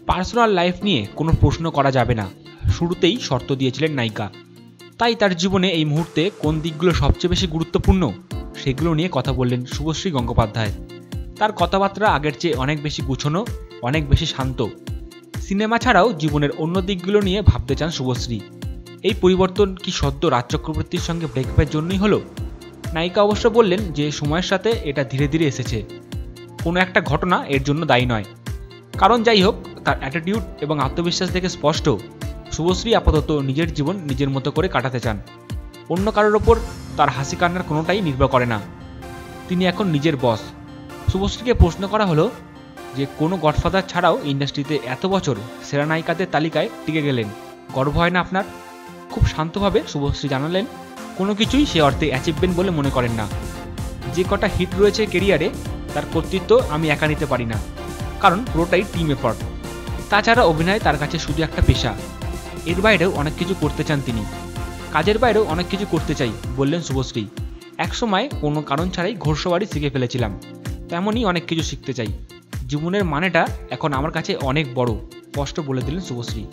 Personal life নিয়ে কোনো প্রশ্ন করা যাবে না, শুরুতেই শর্ত দিয়েছিলেন নায়িকা। তাই তার জীবনে এই মুহূর্তে কোন দিকগুলো সবচেয়ে বেশি গুরুত্বপূর্ণ সেগুলো নিয়ে কথা বললেন শুভশ্রী গঙ্গোপাধ্যায়। তার কথাবার্তা আগের চেয়ে অনেক বেশি গুছানো, অনেক বেশি শান্ত। সিনেমা ছাড়াও জীবনের অন্য দিকগুলো নিয়ে ভাবতে চান শুভশ্রী। এই পরিবর্তন কি সদ্য রাজ চক্রবর্তীর সঙ্গে ব্রেকআপের জন্যই হলো? নায়িকা অবশ্য বললেন যে সময়ের সাথে এটা ধীরে ধীরে এসেছে, কোনো একটা ঘটনা এর জন্য দায়ী নয়। কারণ যাই হোক, তার অ্যাটিটিউড এবং আত্মবিশ্বাস দেখে স্পষ্ট শুভশ্রী আপাতত নিজের জীবন নিজের মতো করে কাটাতে চান। অন্য কারোর ওপর তার হাসি কান্নার কোনোটাই নির্ভর করে না। তিনি এখন নিজের বস। শুভশ্রীকে প্রশ্ন করা হলো যে কোনো গডফাদার ছাড়াও ইন্ডাস্ট্রিতে এত বছর সেরা নায়িকাদের তালিকায় টিকে গেলেন, গর্ব হয় না আপনার? খুব শান্তভাবে শুভশ্রী জানালেন কোনো কিছুই সে অর্থে অ্যাচিভমেন্ট বলে মনে করেন না। যে কটা হিট রয়েছে কেরিয়ারে তার কর্তৃত্ব আমি একা নিতে পারি না, কারণ পুরোটাই টিম এফর্ট। তাছাড়া অভিনয় তার কাছে শুধু একটা পেশা, এর বাইরেও অনেক কিছু করতে চান তিনি। কাজের বাইরেও অনেক কিছু করতে চাই বললেন শুভশ্রী। একসময় কোনো কারণ ছাড়াই ঘোড়সওয়ারি শিখে ফেলেছিলাম, তেমনই অনেক কিছু শিখতে চাই। জীবনের মানেটা এখন আমার কাছে অনেক বড়, স্পষ্ট বলে দিলেন শুভশ্রী।